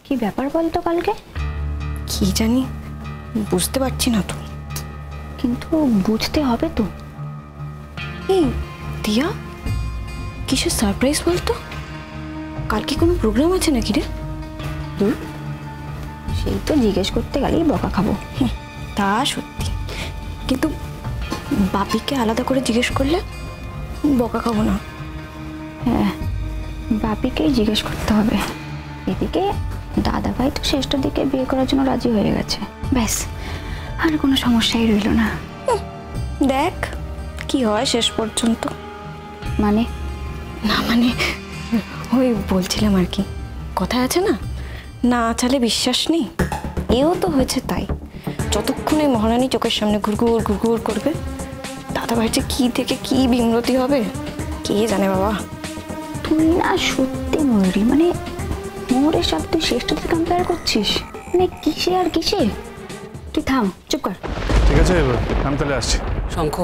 কি ব্যাপার বলতো কালকে? কি জানি, বুঝতে পারছি না তো। কিন্তু বুঝতে হবে তো। এই দিয়া, কিসের সারপ্রাইজ বলতো? কালকে কোনো প্রোগ্রাম আছে নাকি রে? সেই তো জিজ্ঞেস করতে গেলেই বকা খাবো। তা সত্যি, কিন্তু বাপিকে আলাদা করে জিজ্ঞেস করলে বকা খাবো না? হ্যাঁ, বাপিকেই জিজ্ঞেস করতে হবে। এদিকে দাদা ভাই তো শেষটার দিকে বিয়ে করার জন্য রাজি হয়ে গেছে, ব্যাস আর কোনো সমস্যাই রইল না। দেখ কি হয় শেষ পর্যন্ত। মানে? না মানে ওই বলছিলাম আর কি, কথা আছে না, না চালে বিশ্বাস নেই। এও তো হয়েছে তাই। যতক্ষণে মহারানী চোখের সামনে ঘুরঘুর ঘুরঘুর করবে, দাদা ভাই যে কি থেকে কি বিমূর্তি হবে কে জানে বাবা। তুই না সত্যি ময়ূরী, মানে মোহরের সাথে তুই শেষটাতে কম্পেয়ার করছিস, মানে কিসে আর কিসে? তুই থাম, চুপ কর। ঠিক আছে, আমি তাহলে আসছি। শঙ্খ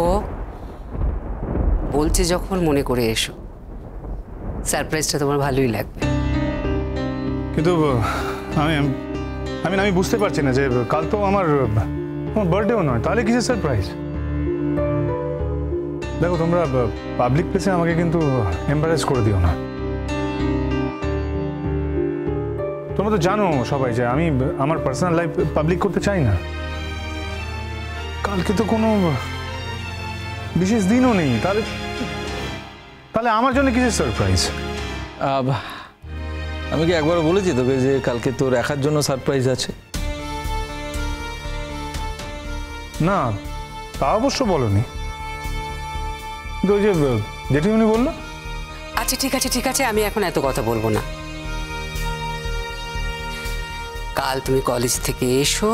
বলছে যখন মনে করে এসো, সারপ্রাইজটা তোমার ভালোই লাগবে। কিন্তু আমি বুঝতে পারছি না যে কাল তো আমার বার্থডেও নয়, তাহলে কিসের সারপ্রাইজ? দেখো তোমরা পাবলিক প্লেসে আমাকে কিন্তু এম্বারেস করে দিও না। তোমরা তো জানো সবাই যে আমি আমার পার্সোনাল লাইফ পাবলিক করতে চাই না। কালকে তো কোনো বিশেষ দিনও নেই, তাহলে আমার জন্য কিসের সারপ্রাইজ? আমি কি একবার বলেছি তোকে যে কালকে তোর একার জন্য সারপ্রাইজ আছে? না, তা অবশ্য বলনি, কিন্তু ওই যে জেঠিমণি বললো। আচ্ছা ঠিক আছে ঠিক আছে, আমি এখন এত কথা বলবো না। কাল তুমি কলেজ থেকে এসো,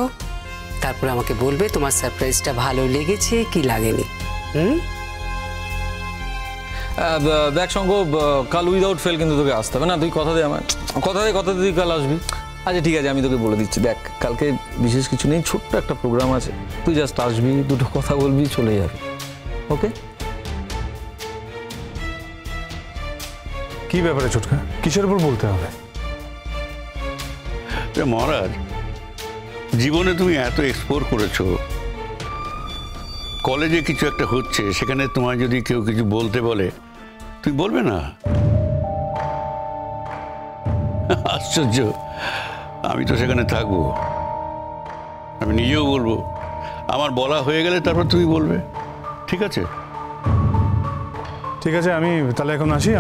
তারপর আমাকে বলবে তোমার সারপ্রাইজটা ভালো লেগেছে কি লাগেনি। দেখ শঙ্খ, কাল উইদাউট ফেল কিন্তু তোকে আসতে হবে না। তুই কথা দে আমার, কথা দে তুই কাল আসবি। আচ্ছা ঠিক আছে, আমি তোকে বলে দিচ্ছি, দেখ কালকে বিশেষ কিছু নেই, ছোট্ট একটা প্রোগ্রাম আছে, তুই জাস্ট আসবি, দুটো কথা বলবি, চলে যাবি। ওকে? কি ব্যাপারে ছোটকা, কিসের উপর বলতে হবে? মহারাজ, জীবনে তুমি এত এক্সপ্লোর করেছো, কলেজে কিছু একটা হচ্ছে, সেখানে তোমায় যদি কেউ কিছু বলতে বলে তুই বলবে না? আশ্চর্য, আমি তো সেখানে থাকবো, আমি নিজেও বলবো। আমার বলা হয়ে গেলে তারপর তুমি বলবে, ঠিক আছে? ঠিক আছে, আমি তাহলে এখন আসি,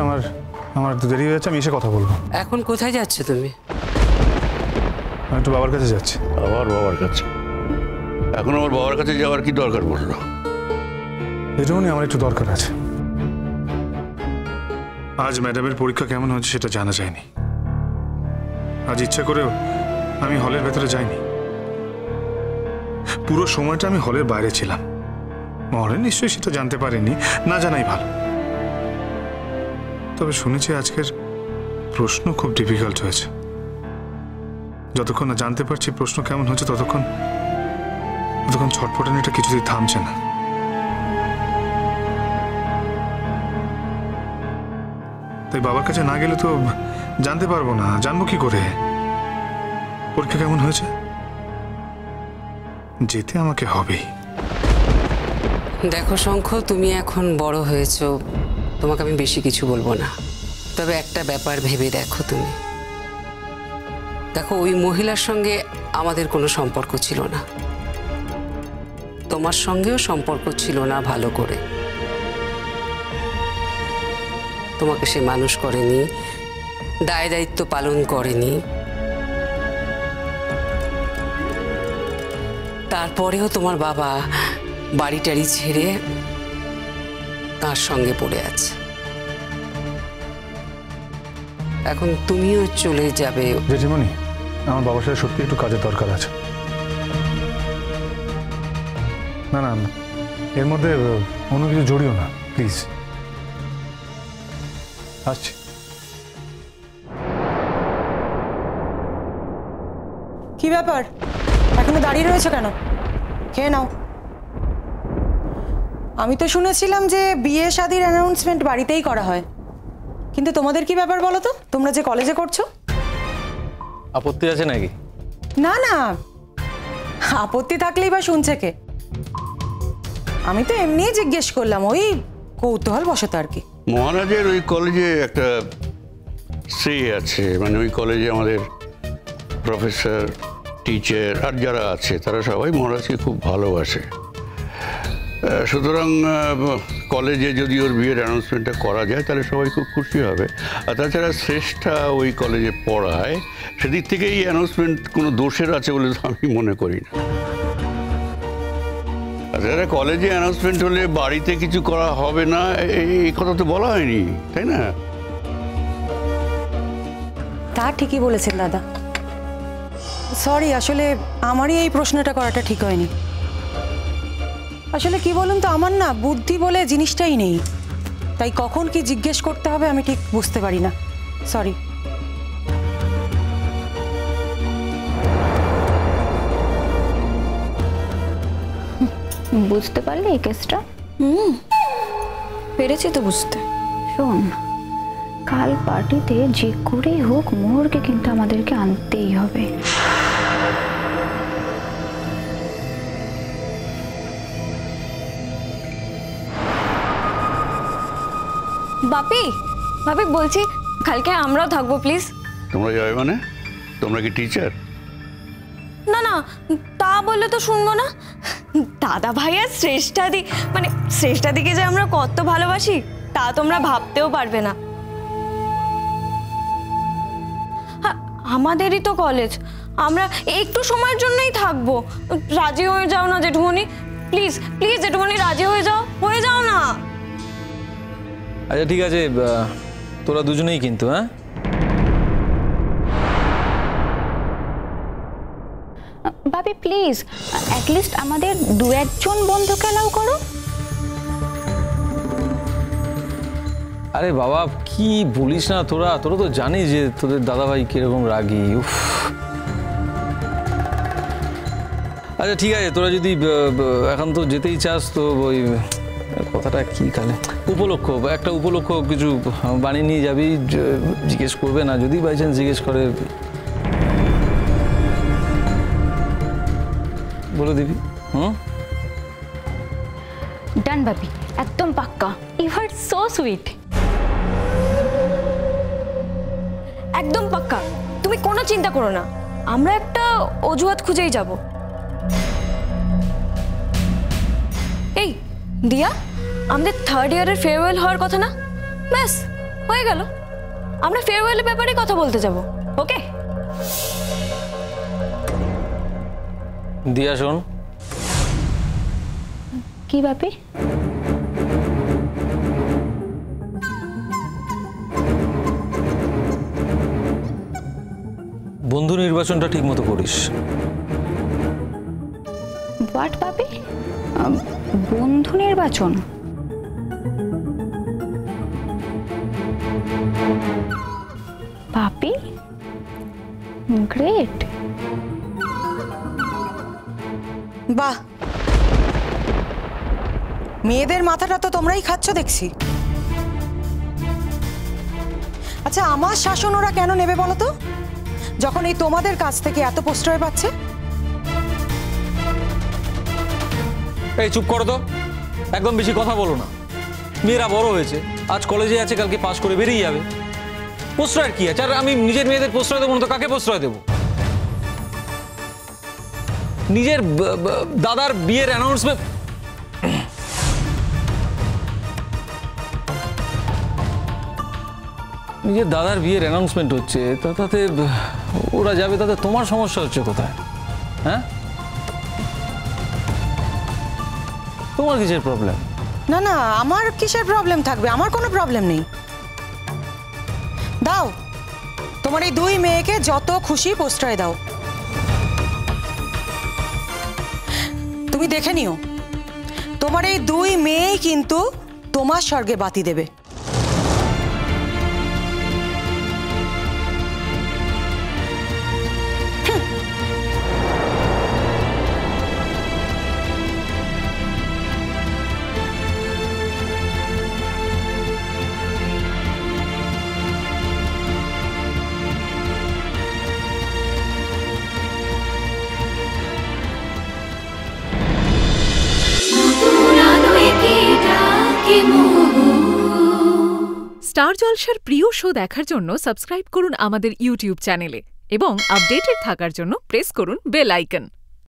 আমার তো দেরি হয়ে যাচ্ছে, আমি এসে কথা বলবো। এখন কোথায় যাচ্ছ তুমি? আমি একটু বাবার কাছে যাচ্ছি। আবার বাবার কাছে? এখন আমার বাবার কাছে যাওয়ার কি দরকার পড়লো? এজন্যই আমার একটু দরকার আছে। আজ ম্যাডামের পরীক্ষা কেমন হচ্ছে সেটা জানা যায়নি। আজ ইচ্ছা করেও আমি হলের ভেতরে যাইনি, পুরো সময়টা আমি হলের বাইরে ছিলাম। মহারানী নিশ্চয়ই সেটা জানতে পারেনি, না জানাই ভালো। তবে শুনেছি আজকের প্রশ্ন খুব ডিফিকাল্ট হয়েছে। যতক্ষণ না জানতে পারছি প্রশ্ন কেমন হচ্ছে, ততক্ষণ ছটফটানিটা কিছুতেই থামছে না। তাই বাবার কাছে না গেলে তো জানতে পারবো না। জানবো কি করে পরীক্ষা কেমন হয়েছে? যেতে আমাকে হবেই। দেখো শঙ্খ, তুমি এখন বড় হয়েছো, তোমাকে আমি বেশি কিছু বলবো না। তবে একটা ব্যাপার ভেবে দেখো, দেখো ওই মহিলার সঙ্গে আমাদের কোনো সম্পর্ক ছিল না, তোমার সঙ্গেও সম্পর্ক ছিল না ভালো করে। তোমাকে সে মানুষ করেনি, দায় দায়িত্ব পালন করেনি, তারপরেও তোমার বাবা বাড়ি টাড়ি ছেড়ে তার সঙ্গে পড়ে আছে। এখন তুমিও চলে যাবে। জেঠিমণি, আমার বাবার সাথে সত্যি একটু কাজের দরকার আছে। না না, এর মধ্যে অন্য কিছু জড়িও না প্লিজ। আসছি। কি ব্যাপার, এখনো দাঁড়িয়ে রয়েছে কেন? খেয়ে নাও। আমি তো শুনেছিলাম যে বিয়ে শাদির অ্যানাউন্সমেন্ট বাড়িতেই করা হয়, কিন্তু তোমাদের কি ব্যাপার বলো তো, তোমরা যে কলেজে করছো? আপত্তি আছে নাকি? না না, আপত্তি থাকলেই বা শুনছে কে? আমি তো এমনিই জিজ্ঞেস করলাম, ওই কৌতূহল বশত আর কি। মহারাজের ওই কলেজে একটা সে আছে, মানে ওই কলেজে আমাদের প্রফেসর, টিচার আর যারা আছে তারা সবাই মহারাজকে খুব ভালোবাসে। সুতরাং কলেজে যদি ওর বিয়ের অ্যানাউন্সমেন্টটা করা যায় তাহলে সবাই খুব খুশি হবে। আর তাছাড়া শ্রেষ্ঠা ওই কলেজে পড়ায়, সেদিক থেকে এই অ্যানাউন্সমেন্ট কোনো দোষের আছে বলে আমি মনে করি না। আচ্ছা, কলেজে অ্যানাউন্সমেন্ট হলে বাড়িতে কিছু করা হবে না এই কথা তো বলা হয়নি, তাই না? তা ঠিকই বলেছেন দাদা। সরি, আসলে আমারই এই প্রশ্নটা করাটা ঠিক হয়নি। আসলে কি বলুন তো, আমার না বুদ্ধি বলে জিনিসটাই নেই, তাই কখন কি জিজ্ঞেস করতে হবে আমি ঠিক বুঝতে পারি না। সরি। বুঝতে পারলে এই কেসটা? পেরেছি তো বুঝতে। শোন, কাল পার্টিতে যে করেই হোক মোহরকে কিন্তু আমাদেরকে আনতেই হবে। বাপি, বাপি বলছি কালকে আমরাও থাকবো প্লিজ। তোমরা যাবে মানে? তোমরা কি টিচার? না না, তা বললে তো শুনবো না। দাদা ভাই আর শ্রেষ্ঠাদি, মানে শ্রেষ্ঠাদিকে যে আমরা কত ভালোবাসি তা তোমরা ভাবতেও পারবে না। আমাদেরই তো কলেজ, আমরা একটু সময়ের জন্যই থাকবো। রাজি হয়ে যাও না জেঠুমনি, প্লিজ প্লিজ জেঠুমনি, রাজি হয়ে যাও না। আচ্ছা ঠিক আছে, তোরা দুজনেই কিন্তু, হ্যাঁ? বাবি প্লিজ, অ্যাটলিস্ট আমাদের 2-1 জন বন্ধুকে অ্যালাউ করো। আরে বাবা কি বলিস না, তোরা তো জানিস যে তোদের দাদাভাই কিরকম রাগী। উফ। আচ্ছা ঠিক আছে, তোরা যদি এখন তো যেতেই চাস তো ওই কথাটা কি কালে একটা উপলক্ষ কিছু বানিয়ে নিয়ে যাবি, জিজ্ঞেস করবে না, যদি বাই চান্স জিজ্ঞেস করে বলে দিবি। ডান বাবি, একদম পাক্কা। You are so sweet. একদম পাক্কা, তুমি কোনো চিন্তা করো না, আমরা একটা অজুহাত খুঁজেই যাব। এই দিয়া, আমাদের 3rd ইয়ারের ফেয়ারওয়েল হওয়ার কথা না? ব্যাস হয়ে গেল, আমরা ফেয়ারওয়েলের ব্যাপারে কথা বলতে যাব। ওকে দিয়া শোন। কি বাপি? বন্ধু নির্বাচনটা ঠিক মতো করিস। হোয়াট বাপি? বন্ধু নির্বাচন? বাপি গ্রেট। বাহ, মেয়েদের মাথাটা তো তোমরাই খাচ্ছ দেখছি। আচ্ছা, আমার শাসন ওরা কেন নেবে বলো তো, যখন এই তোমাদের কাছ থেকে এত প্রশ্রয় পাচ্ছে? এই চুপ করো তো, একদম বেশি কথা বলো না। মেয়েরা বড় হয়েছে, আজ কলেজে আছে, কালকে পাশ করে বেরিয়ে যাবে। প্রশ্রয়ের কি আছে? আর আমি নিজের মেয়েদের প্রশ্রয় দেবো না তো কাকে প্রশ্রয় দেবো? নিজের দাদার বিয়ের অ্যানাউন্সমেন্ট, নিজের দাদার বিয়ের অ্যানাউন্সমেন্ট হচ্ছে, তাতে ওরা যাবে, তাতে তোমার সমস্যা হচ্ছে কোথায়? হ্যাঁ, তোমার কিসের প্রবলেম? না না, আমার কিসের প্রবলেম থাকবে? আমার কোনো প্রবলেম নেই। দাও, তোমার এই 2 মেয়েকে যত খুশি প্রশ্রয় দাও। তুমি দেখে নিও, তোমার এই 2 মেয়েই কিন্তু তোমার স্বর্গে বাতি দেবে। স্টার জলসার প্রিয় শো দেখার জন্য সাবস্ক্রাইব করুন আমাদের ইউটিউব চ্যানেলে এবং আপডেটেড থাকার জন্য প্রেস করুন বেল আইকন।